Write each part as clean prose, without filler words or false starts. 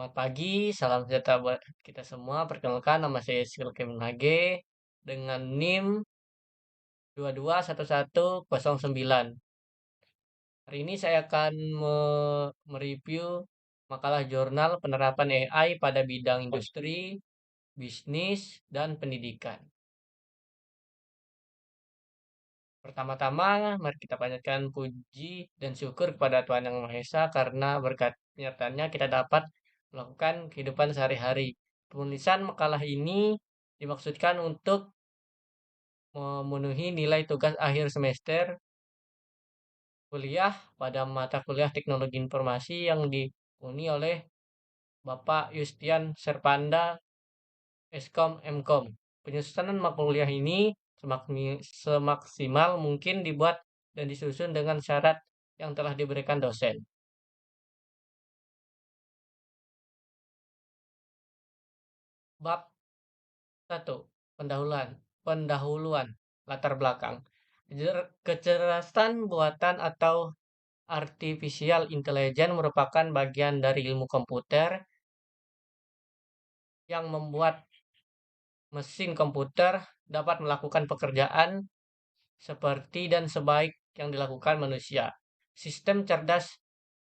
Selamat pagi, salam sejahtera buat kita semua. Perkenalkan, nama saya Sisil Kemenage dengan NIM 221109. Hari ini saya akan mereview makalah jurnal penerapan AI pada bidang industri, bisnis, dan pendidikan. Pertama-tama, mari kita panjatkan puji dan syukur kepada Tuhan Yang Maha Esa karena berkat penyertaannya kita dapat melakukan kehidupan sehari-hari. Penulisan makalah ini dimaksudkan untuk memenuhi nilai tugas akhir semester kuliah pada mata kuliah Teknologi Informasi yang diuni oleh Bapak Yustian Serpanda, Eskom Mkom. Penyusunan mata kuliah ini semaksimal mungkin dibuat dan disusun dengan syarat yang telah diberikan dosen. Bab 1. Pendahuluan. Pendahuluan. Latar belakang. Kecerdasan buatan atau artificial intelligence merupakan bagian dari ilmu komputer yang membuat mesin komputer dapat melakukan pekerjaan seperti dan sebaik yang dilakukan manusia. Sistem cerdas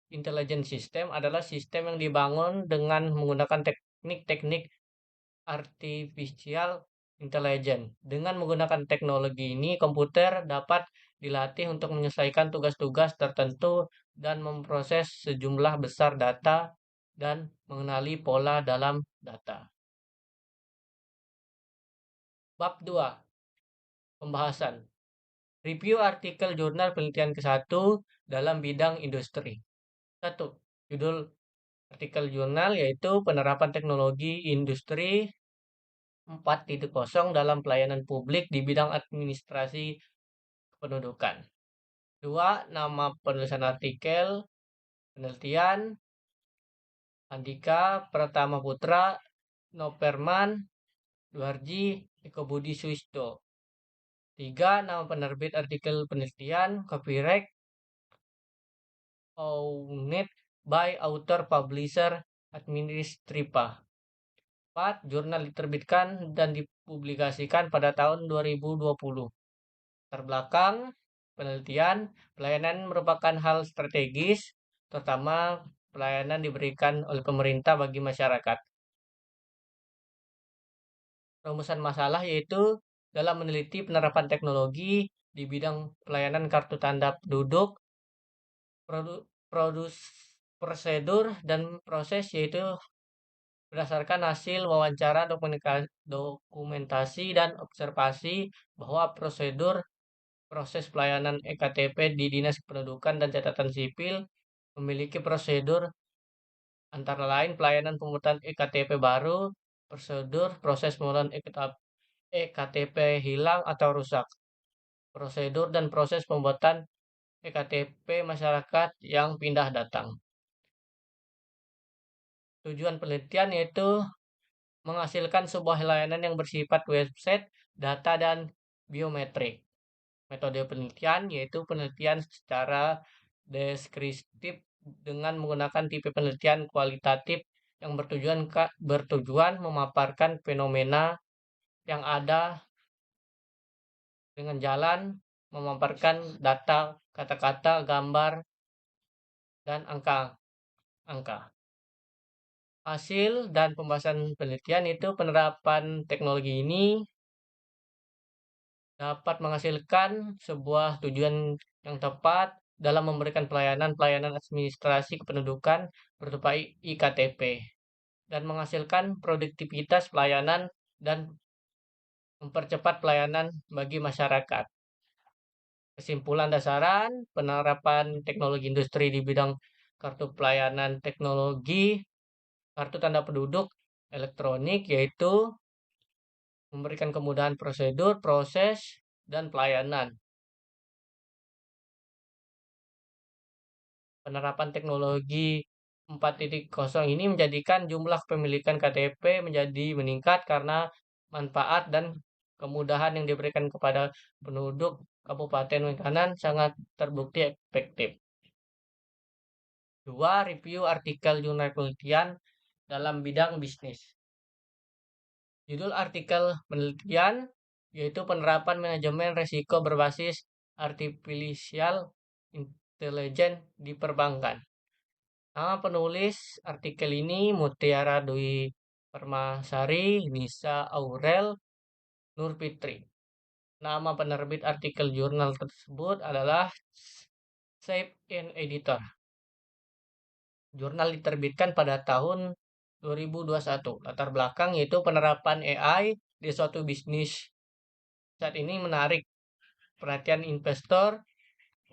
intelligent system adalah sistem yang dibangun dengan menggunakan teknik-teknik artificial intelligence. Dengan menggunakan teknologi ini, komputer dapat dilatih untuk menyelesaikan tugas-tugas tertentu dan memproses sejumlah besar data dan mengenali pola dalam data. Bab 2. Pembahasan. Review artikel jurnal penelitian ke-1 dalam bidang industri. 1. Judul artikel jurnal yaitu penerapan teknologi industri 4.0 dalam pelayanan publik di bidang administrasi kependudukan. 2. Nama penulisan artikel penelitian Andika Pratama Putra, Noperman, Duarji, Eko Budi Suisto. 3. Nama penerbit artikel penelitian copyright owned by author publisher administripa. 4. Jurnal diterbitkan dan dipublikasikan pada tahun 2020. Terbelakang penelitian, pelayanan merupakan hal strategis, terutama pelayanan diberikan oleh pemerintah bagi masyarakat. Rumusan masalah yaitu dalam meneliti penerapan teknologi di bidang pelayanan kartu tanda penduduk, prosedur dan proses yaitu berdasarkan hasil wawancara dokumentasi dan observasi bahwa proses pelayanan EKTP di Dinas Kependudukan dan Catatan Sipil memiliki prosedur antara lain pelayanan pembuatan EKTP baru, prosedur proses pembuatan EKTP hilang atau rusak, prosedur dan proses pembuatan EKTP masyarakat yang pindah datang. Tujuan penelitian yaitu menghasilkan sebuah layanan yang bersifat website, data, dan biometrik. Metode penelitian yaitu penelitian secara deskriptif dengan menggunakan tipe penelitian kualitatif yang bertujuan memaparkan fenomena yang ada dengan jalan memaparkan data, kata-kata, gambar, dan angka. Hasil dan pembahasan penelitian itu penerapan teknologi ini dapat menghasilkan sebuah tujuan yang tepat dalam memberikan pelayanan administrasi kependudukan berupa IKTP dan menghasilkan produktivitas pelayanan dan mempercepat pelayanan bagi masyarakat. Kesimpulan dasaran, penerapan teknologi industri di bidang kartu pelayanan teknologi, kartu tanda penduduk elektronik yaitu memberikan kemudahan prosedur, proses, dan pelayanan. Penerapan teknologi 4.0 ini menjadikan jumlah kepemilikan KTP menjadi meningkat karena manfaat dan kemudahan yang diberikan kepada penduduk Kabupaten Wekanan sangat terbukti efektif. 2. Review artikel jurnal penelitian dalam bidang bisnis. Judul artikel penelitian yaitu penerapan manajemen risiko berbasis artificial intelligence di perbankan. Nama penulis artikel ini Mutiara Dwi Permasari, Nisa Aurel, Nurfitri. Nama penerbit artikel jurnal tersebut adalah Shape and Editor. Jurnal diterbitkan pada tahun 2021. Latar belakang yaitu penerapan AI di suatu bisnis saat ini menarik perhatian investor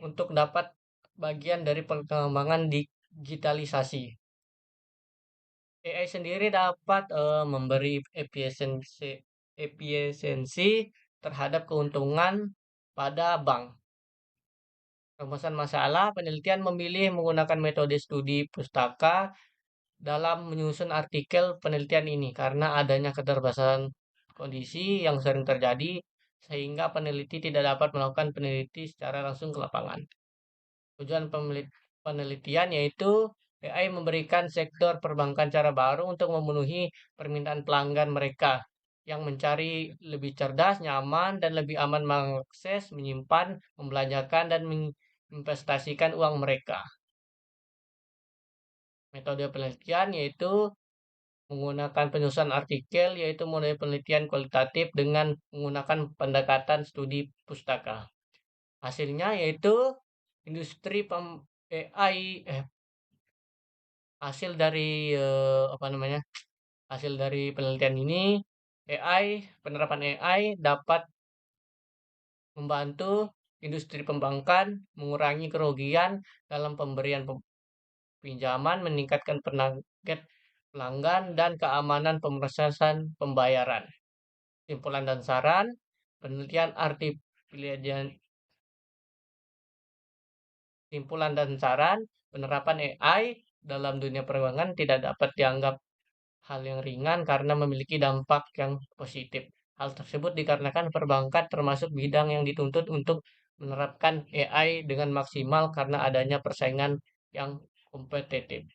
untuk dapat bagian dari perkembangan digitalisasi. AI sendiri dapat memberi efisiensi terhadap keuntungan pada bank. Rumusan masalah penelitian memilih menggunakan metode studi pustaka dalam menyusun artikel penelitian ini karena adanya keterbatasan kondisi yang sering terjadi sehingga peneliti tidak dapat melakukan peneliti secara langsung ke lapangan. Tujuan penelitian yaitu AI memberikan sektor perbankan cara baru untuk memenuhi permintaan pelanggan mereka yang mencari lebih cerdas, nyaman, dan lebih aman mengakses, menyimpan, membelanjakan, dan menginvestasikan uang mereka. Metode penelitian yaitu menggunakan penyusunan artikel, yaitu model penelitian kualitatif dengan menggunakan pendekatan studi pustaka. Hasilnya yaitu industri AI, hasil dari apa namanya? Hasil dari penelitian ini penerapan AI dapat membantu industri perbankan mengurangi kerugian dalam pemberian pinjaman, meningkatkan target pelanggan, dan keamanan pemrosesan pembayaran. Simpulan dan saran, penelitian artificial simpulan dan saran, penerapan AI dalam dunia perbankan tidak dapat dianggap hal yang ringan karena memiliki dampak yang positif. Hal tersebut dikarenakan perbankan termasuk bidang yang dituntut untuk menerapkan AI dengan maksimal karena adanya persaingan yang kompetitif.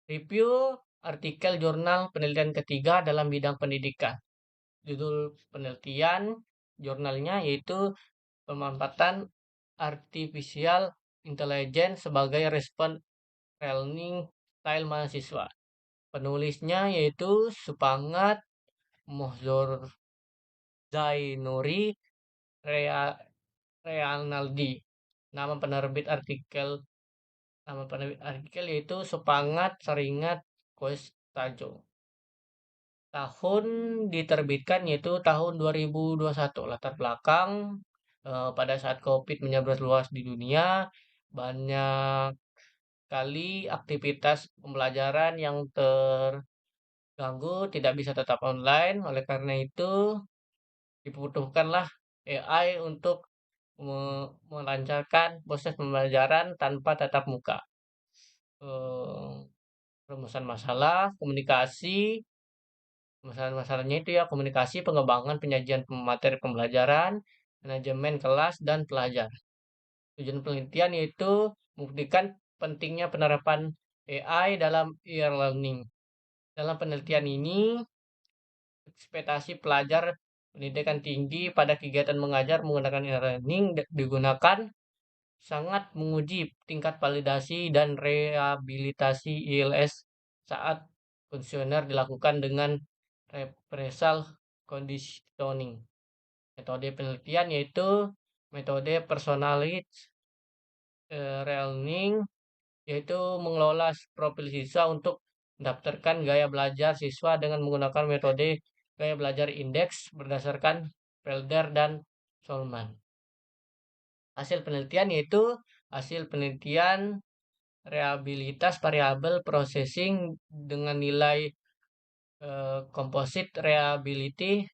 Review artikel jurnal penelitian ketiga dalam bidang pendidikan. Judul penelitian jurnalnya yaitu pemanfaatan artificial intelligence sebagai respon learning style mahasiswa. Penulisnya yaitu Supangat Mohzor Zainuri Rea Realnaldi. Nama penerbit artikel Nama penerbit artikel yaitu Supangat Saringat Koestajo. Tahun diterbitkan yaitu tahun 2021. Latar belakang pada saat COVID menyebar luas di dunia, banyak kali aktivitas pembelajaran yang terganggu tidak bisa tetap online. Oleh karena itu, dibutuhkanlah AI untuk melancarkan proses pembelajaran tanpa tatap muka. Eh, Rumusan masalah, komunikasi, masalah-masalahnya itu ya komunikasi, pengembangan penyajian materi pembelajaran, manajemen kelas, dan pelajar. Tujuan penelitian yaitu membuktikan pentingnya penerapan AI dalam e-learning. Dalam penelitian ini, ekspektasi pelajar pendidikan tinggi pada kegiatan mengajar menggunakan e-learning digunakan sangat menguji tingkat validasi dan rehabilitasi ILS saat kuesioner dilakukan dengan reversal conditioning. Metode penelitian yaitu metode personalized learning, yaitu mengelola profil siswa untuk mendaftarkan gaya belajar siswa dengan menggunakan metode gaya belajar indeks berdasarkan Felder dan Solman. Hasil penelitian yaitu hasil penelitian reliabilitas variabel processing dengan nilai composite reliability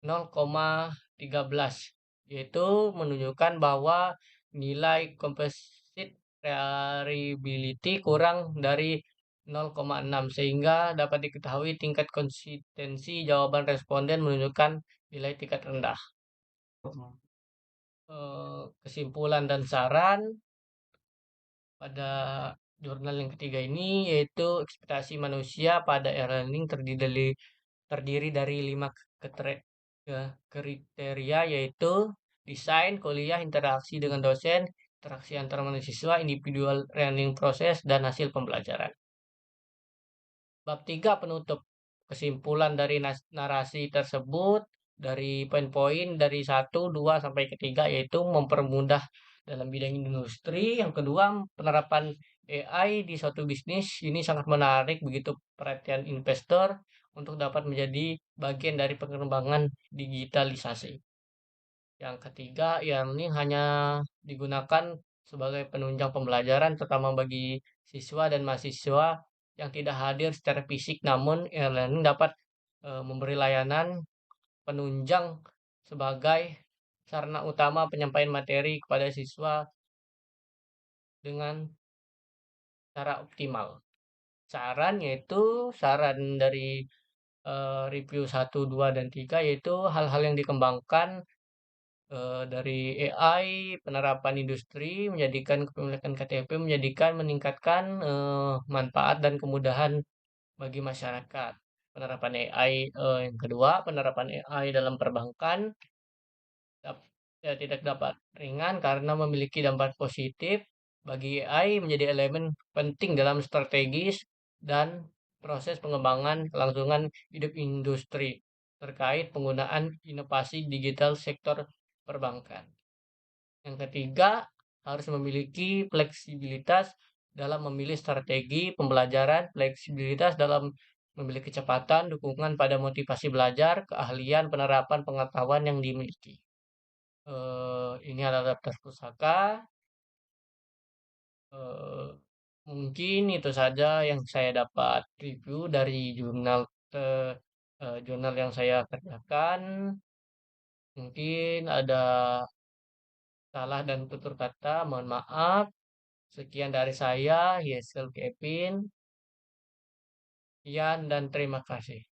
0,13, yaitu menunjukkan bahwa nilai composite reliability kurang dari 0,6 sehingga dapat diketahui tingkat konsistensi jawaban responden menunjukkan nilai tingkat rendah. Kesimpulan dan saran pada Jurnal yang ketiga ini yaitu ekspektasi manusia pada e-learning terdiri dari 5 kriteria, yaitu desain, kuliah, interaksi dengan dosen, interaksi antar mahasiswa, individual learning proses, dan hasil pembelajaran. Bab 3 penutup. Kesimpulan dari narasi tersebut dari poin-poin dari 1, 2 sampai ke 3 yaitu mempermudah dalam bidang industri. Yang kedua, penerapan AI di suatu bisnis ini sangat menarik begitu perhatian investor untuk dapat menjadi bagian dari pengembangan digitalisasi. Yang ketiga, yang ini hanya digunakan sebagai penunjang pembelajaran, terutama bagi siswa dan mahasiswa yang tidak hadir secara fisik, namun e-learning dapat memberi layanan penunjang sebagai sarana utama penyampaian materi kepada siswa dengan cara optimal. Saran yaitu saran dari review 1, 2, dan 3 yaitu hal-hal yang dikembangkan dari AI, penerapan industri, menjadikan kepemilikan KTP, meningkatkan manfaat dan kemudahan bagi masyarakat. Penerapan AI, yang kedua, penerapan AI dalam perbankan tidak dapat ringan karena memiliki dampak positif bagi AI menjadi elemen penting dalam strategis dan proses pengembangan kelangsungan hidup industri terkait penggunaan inovasi digital sektor perbankan. Yang ketiga, harus memiliki fleksibilitas dalam memilih strategi pembelajaran, fleksibilitas dalam memiliki kecepatan, dukungan pada motivasi belajar, keahlian penerapan pengetahuan yang dimiliki. Ini adalah daftar pusaka. Eh, Mungkin itu saja yang saya dapat review dari jurnal yang saya kerjakan. Mungkin ada salah dan tutur kata, mohon maaf. Sekian dari saya, Yesel Kevin. Sekian dan terima kasih.